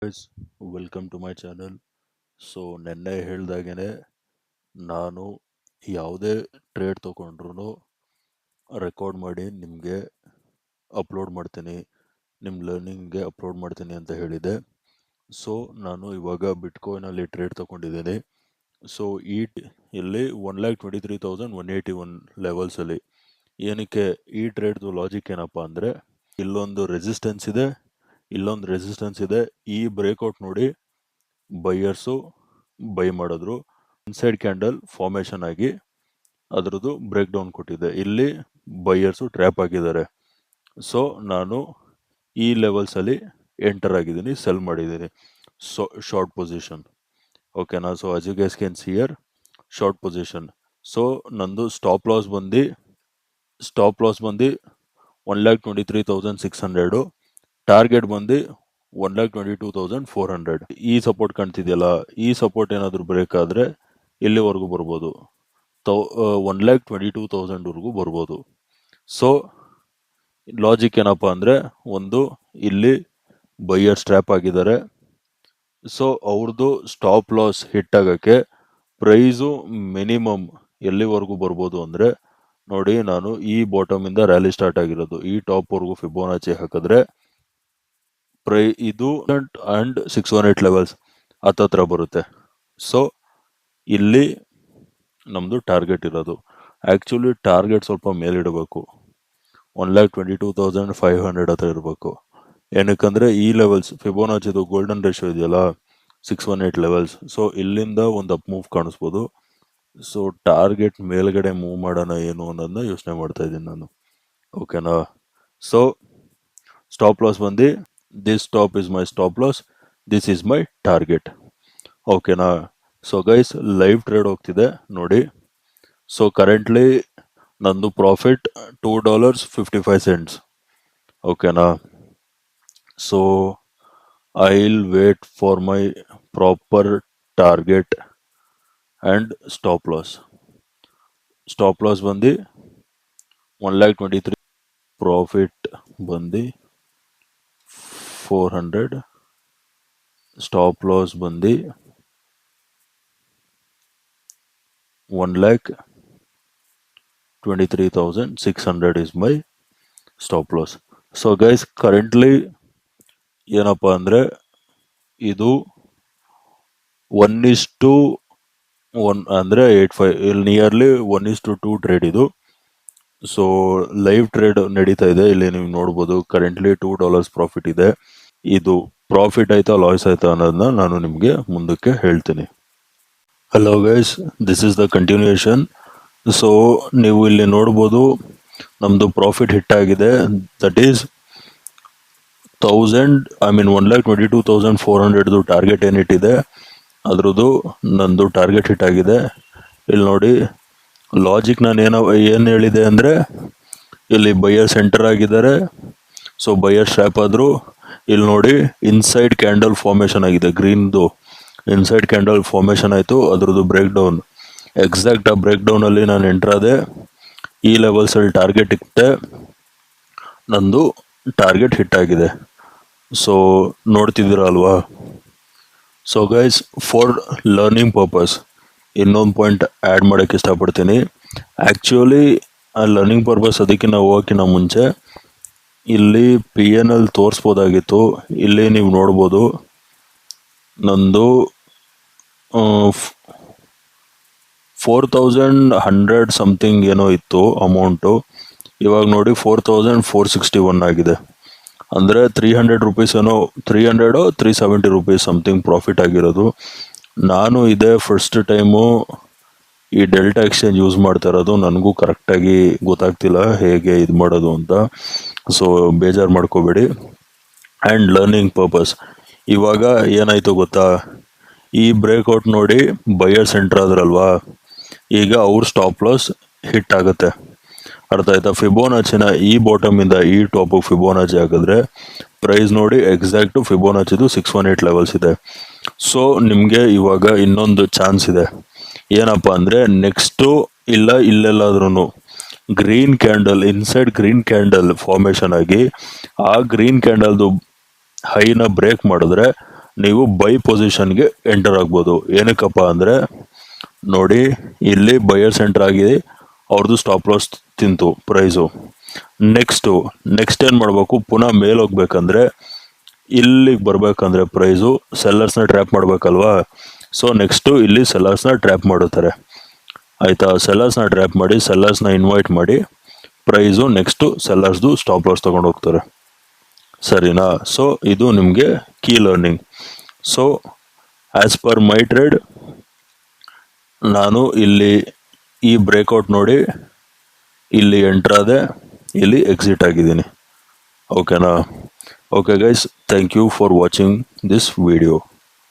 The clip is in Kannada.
Guys, welcome to my channel. So ನೆನ್ನೆ ಹೇಳ್ದಾಗೇನೆ ನಾನು ಯಾವುದೇ ಟ್ರೇಡ್ ತೊಗೊಂಡ್ರು ರೆಕಾರ್ಡ್ ಮಾಡಿ ನಿಮಗೆ ಅಪ್ಲೋಡ್ ಮಾಡ್ತೀನಿ, ನಿಮ್ಮ ಲರ್ನಿಂಗ್ಗೆ ಅಪ್ಲೋಡ್ ಮಾಡ್ತೀನಿ ಅಂತ ಹೇಳಿದೆ. ಸೊ ನಾನು ಇವಾಗ ಬಿಟ್ಕಾಯಿನಲ್ಲಿ ಟ್ರೇಡ್ ತೊಗೊಂಡಿದ್ದೀನಿ. ಸೊ ಇಲ್ಲಿ 1,23,181 ಲೆವೆಲ್ಸಲ್ಲಿ ಏನಕ್ಕೆ ಈ ಟ್ರೇಡ್ದು ಲಾಜಿಕ್ ಏನಪ್ಪ ಅಂದರೆ, ಇಲ್ಲೊಂದು ರೆಸಿಸ್ಟೆನ್ಸ್ ಇದೆ, ಇಲ್ಲೊಂದು ರೆಸಿಸ್ಟೆನ್ಸ್ ಇದೆ. ಈ ಬ್ರೇಕ್ಔಟ್ ನೋಡಿ ಬೈಯರ್ಸು ಬೈ ಮಾಡಿದ್ರು, ಇನ್ಸೈಡ್ ಕ್ಯಾಂಡಲ್ ಫಾರ್ಮೇಷನ್ ಆಗಿ ಅದರದ್ದು ಬ್ರೇಕ್ ಡೌನ್ ಕೊಟ್ಟಿದೆ. ಇಲ್ಲಿ ಬೈಯರ್ಸು ಟ್ರ್ಯಾಪ್ ಆಗಿದ್ದಾರೆ. ಸೊ ನಾನು ಈ ಲೆವೆಲ್ಸಲ್ಲಿ ಎಂಟರ್ ಆಗಿದ್ದೀನಿ, ಸೆಲ್ ಮಾಡಿದ್ದೀನಿ. ಸೊ ಶಾರ್ಟ್ ಪೊಸಿಷನ್, ಓಕೆನಾ. So as you guys can see here short position. So ನಂದು ಸ್ಟಾಪ್ ಲಾಸ್ ಬಂದು 1,23,600, ಟಾರ್ಗೆಟ್ ಬಂದು 1,22,400. ಈ ಸಪೋರ್ಟ್ ಕಾಣ್ತಿದೆಯಲ್ಲ, ಈ ಸಪೋರ್ಟ್ ಏನಾದರೂ ಬ್ರೇಕ್ ಆದರೆ ಇಲ್ಲಿವರೆಗೂ ಬರ್ಬೋದು, 1,22,000ವರೆಗೂ ಬರ್ಬೋದು. ಸೊ ಲಾಜಿಕ್ ಏನಪ್ಪ ಅಂದರೆ, ಒಂದು ಇಲ್ಲಿ ಬೈಯರ್ ಸ್ಟ್ರ್ಯಾಪ್ ಆಗಿದ್ದಾರೆ. ಸೊ ಅವ್ರದ್ದು ಸ್ಟಾಪ್ ಲಾಸ್ ಹಿಟ್ ಆಗೋಕ್ಕೆ ಪ್ರೈಸು ಮಿನಿಮಮ್ ಎಲ್ಲಿವರೆಗೂ ಬರ್ಬೋದು ಅಂದರೆ, ನೋಡಿ, ನಾನು ಈ ಬಾಟಮಿಂದ ರ್ಯಾಲಿ ಸ್ಟಾರ್ಟ್ ಆಗಿರೋದು, ಈ ಟಾಪ್ವರೆಗೂ ಫಿಬೋನಾಚಿ ಹಾಕಿದ್ರೆ ಇದು ಅಂಡ್ 618 ಲೆವೆಲ್ಸ್ ಹತ್ತತ್ರ ಬರುತ್ತೆ. ಸೊ ಇಲ್ಲಿ ನಮ್ಮದು ಟಾರ್ಗೆಟ್ ಇರೋದು. ಆ್ಯಕ್ಚುಲಿ ಟಾರ್ಗೆಟ್ ಸ್ವಲ್ಪ ಮೇಲಿಡಬೇಕು, 1,22,500 ಹತ್ರ ಇರಬೇಕು. ಏನಕ್ಕಂದರೆ ಈ ಲೆವೆಲ್ಸ್ ಫಿಬೋನಾಚಿದು ಗೋಲ್ಡನ್ ರೇಷಿಯೋ ಇದೆಯಲ್ಲ, 618 ಲೆವೆಲ್ಸ್. ಸೊ ಇಲ್ಲಿಂದ ಒಂದು ಅಪ್ ಮೂವ್ ಕಾಣಿಸ್ಬೋದು. ಸೊ ಟಾರ್ಗೆಟ್ ಮೇಲ್ಗಡೆ ಮೂವ್ ಮಾಡೋಣ ಏನು ಅನ್ನೋದನ್ನ ಯೋಚನೆ ಮಾಡ್ತಾ ಇದ್ದೀನಿ ನಾನು, ಓಕೆನಾ. ಸೊ ಸ್ಟಾಪ್ ಲಾಸ್ ಬಂದು this stop is my stop loss, this is my target, ಓಕೆನಾ. ಸೊ ಗೈಸ್, ಲೈವ್ ಟ್ರೇಡ್ ಹೋಗ್ತಿದೆ ನೋಡಿ. ಸೊ ಕರೆಂಟ್ಲಿ ನಂದು ಪ್ರಾಫಿಟ್ $2.55, ಓಕೆನಾ. So I will wait for my proper target and stop loss. Stop loss ಬಂದು 1,23,000, ಪ್ರಾಫಿಟ್ ಬಂದು 400, ಸ್ಟಾಪ್ ಲಾಸ್ ಬಂದು 1,23,600 is my stop loss. So guys, currently ಏನಪ್ಪ ಅಂದರೆ, ಇದು 1:1 ಅಂದರೆ 85, ಇಲ್ಲಿ ನಿಯರ್ಲಿ 1:2 ಟ್ರೇಡ್ ಇದು. ಸೊ ಲೈವ್ ಟ್ರೇಡ್ ನಡೀತಾ ಇದೆ, ಇಲ್ಲಿ ನೀವು ನೋಡ್ಬೋದು. ಕರೆಂಟ್ಲಿ $2 ಪ್ರಾಫಿಟ್ ಇದೆ. ಇದು ಪ್ರಾಫಿಟ್ ಆಯ್ತಾ ಲಾಸ್ ಆಯ್ತಾ ಅನ್ನೋದನ್ನ ನಾನು ನಿಮಗೆ ಮುಂದಕ್ಕೆ ಹೇಳ್ತೀನಿ. Hello guys, this is the continuation. So ನೀವು ಇಲ್ಲಿ ನೋಡ್ಬೋದು, ನಮ್ಮದು ಪ್ರಾಫಿಟ್ ಹಿಟ್ ಆಗಿದೆ. ದಟ್ ಈಸ್ 1,22,400 ಟಾರ್ಗೆಟ್ ಏನಿಟ್ಟಿದೆ ಅದ್ರದ್ದು ನಂದು ಟಾರ್ಗೆಟ್ ಹಿಟ್ ಆಗಿದೆ. ಇಲ್ಲಿ ನೋಡಿ ಲಾಜಿಕ್, ನಾನು ಏನು ಹೇಳಿದೆ ಅಂದರೆ, ಇಲ್ಲಿ ಬೈಯರ್ ಸೆಂಟರ್ ಆಗಿದ್ದಾರೆ. ಸೊ ಬೈಯರ್ ಸ್ಟ್ರ್ಯಾಪ್ ಆದರು. ಇಲ್ಲಿ ನೋಡಿ ಇನ್ಸೈಡ್ ಕ್ಯಾಂಡಲ್ ಫಾರ್ಮೇಷನ್ ಆಗಿದೆ, ಗ್ರೀನ್ದು ಇನ್ಸೈಡ್ ಕ್ಯಾಂಡಲ್ ಫಾರ್ಮೇಷನ್ ಆಯಿತು, ಅದರದ್ದು ಬ್ರೇಕ್ ಡೌನ್. ಎಕ್ಸಾಕ್ಟ್ ಆ ಬ್ರೇಕ್ ಡೌನಲ್ಲಿ ನಾನು ಎಂಟ್ರಾದೆ, ಈ ಲೆವೆಲ್ಸಲ್ಲಿ ಟಾರ್ಗೆಟ್ ಇಟ್ಟೆ, ನಂದು ಟಾರ್ಗೆಟ್ ಹಿಟ್ ಆಗಿದೆ. ಸೊ ನೋಡ್ತಿದ್ದೀರ ಅಲ್ವಾ. So guys, for learning purpose ಇನ್ನೊಂದು ಪಾಯಿಂಟ್ ಆ್ಯಡ್ ಮಾಡೋಕ್ಕೆ ಇಷ್ಟಪಡ್ತೀನಿ. ಆ್ಯಕ್ಚುಲಿ ಆ ಲರ್ನಿಂಗ್ ಪರ್ಪಸ್ ಅದಕ್ಕಿಂತ ಹೋಗೋಕ್ಕಿಂತ ಮುಂಚೆ ಇಲ್ಲಿ PNL ತೋರಿಸ್ಬೋದಾಗಿತ್ತು. ಇಲ್ಲಿ ನೀವು ನೋಡ್ಬೋದು, ನಂದು 4,100 ಸಮಥಿಂಗ್ ಏನೋ ಇತ್ತು ಅಮೌಂಟು. ಇವಾಗ ನೋಡಿ 4,461 ಆಗಿದೆ. ಅಂದರೆ 300 ರುಪೀಸ್ ಏನೋ, 370 ರುಪೀಸ್ ಸಮಥಿಂಗ್ ಪ್ರಾಫಿಟ್ ಆಗಿರೋದು. ನಾನು ಇದೇ ಫಸ್ಟ್ ಟೈಮು ಈ ಡೆಲ್ಟಾ ಎಕ್ಸ್ಚೇಂಜ್ ಯೂಸ್ ಮಾಡ್ತಾ ಇರೋದು. ನನಗೂ ಕರೆಕ್ಟಾಗಿ ಗೊತ್ತಾಗ್ತಿಲ್ಲ ಹೇಗೆ ಇದು ಮಾಡೋದು ಅಂತ. ಸೊ ಬೇಜಾರು ಮಾಡ್ಕೋಬೇಡಿ. ಆ್ಯಂಡ್ ಲರ್ನಿಂಗ್ ಪರ್ಪಸ್, ಇವಾಗ ಏನಾಯಿತು ಗೊತ್ತಾ, ಈ ಬ್ರೇಕ್ಔಟ್ ನೋಡಿ ಬೈಯರ್ ಸೆಂಟರ್ ಆದ್ರಲ್ವಾ, ಈಗ ಅವ್ರ ಸ್ಟಾಪ್ ಲಾಸ್ ಹಿಟ್ ಆಗುತ್ತೆ. ಅರ್ಥ ಆಯ್ತಾ. ಫಿಬೋನಾಚಿನ ಈ ಬಾಟಮಿಂದ ಈ ಟಾಪಿಗೆ ಫಿಬೋನಾಚಿ ಹಾಕಿದ್ರೆ ಪ್ರೈಸ್ ನೋಡಿ ಎಕ್ಸಾಕ್ಟು ಫಿಬೋನಾಚಿದು 618 ಲೆವೆಲ್ಸ್ ಇದೆ. ಸೊ ನಿಮಗೆ ಇವಾಗ ಇನ್ನೊಂದು ಚಾನ್ಸ್ ಇದೆ. ಏನಪ್ಪ ಅಂದರೆ, ನೆಕ್ಸ್ಟು ಇಲ್ಲೆಲ್ಲಾದ್ರೂ green candle, inside green candle formation ಆಗಿ ಆ ಗ್ರೀನ್ ಕ್ಯಾಂಡಲ್ದು ಹೈನ ಬ್ರೇಕ್ ಮಾಡಿದ್ರೆ ನೀವು ಬೈ ಪೊಸಿಷನ್ಗೆ ಎಂಟರ್ ಆಗ್ಬೋದು. ಏನಕ್ಕಪ್ಪ ಅಂದರೆ ನೋಡಿ, ಇಲ್ಲಿ ಬಯರ್ಸ್ ಎಂಟರ್ ಆಗಿದೆ, ಅವ್ರದ್ದು ಸ್ಟಾಪ್ ಲಾಸ್ ತಿಂತು ಪ್ರೈಸು. ನೆಕ್ಸ್ಟ್ ಏನು ಮಾಡಬೇಕು, ಪುನಃ ಮೇಲೆ ಹೋಗ್ಬೇಕಂದ್ರೆ ಇಲ್ಲಿಗೆ ಬರಬೇಕಂದ್ರೆ ಪ್ರೈಸು ಸೆಲ್ಲರ್ಸ್ನ ಟ್ರ್ಯಾಪ್ ಮಾಡಬೇಕಲ್ವಾ. ಸೊ ನೆಕ್ಸ್ಟು ಇಲ್ಲಿ ಸೆಲ್ಲರ್ಸ್ನ ಟ್ರ್ಯಾಪ್ ಮಾಡುತ್ತಾರೆ, ಆಯಿತಾ. ಸೆಲ್ಲರ್ಸ್ನ ಟ್ರ್ಯಾಪ್ ಮಾಡಿ ಸೆಲ್ಲರ್ಸ್ನ ಇನ್ವೈಟ್ ಮಾಡಿ ಪ್ರೈಸು ನೆಕ್ಸ್ಟು ಸೆಲ್ಲರ್ಸ್ದು ಸ್ಟಾಪ್ ಲಾಸ್ ತೊಗೊಂಡು ಹೋಗ್ತಾರೆ, ಸರಿನಾ. ಸೊ ಇದು ನಿಮಗೆ key learning. So as per my trade ನಾನು ಇಲ್ಲಿ ಈ ಬ್ರೇಕ್ಔಟ್ ನೋಡಿ ಇಲ್ಲಿ ಎಂಟ್ರ್ ಆದೆ, ಇಲ್ಲಿ ಎಕ್ಸಿಟ್ ಆಗಿದ್ದೀನಿ. ಓಕೆನಾ. Okay guys, thank you for watching this video.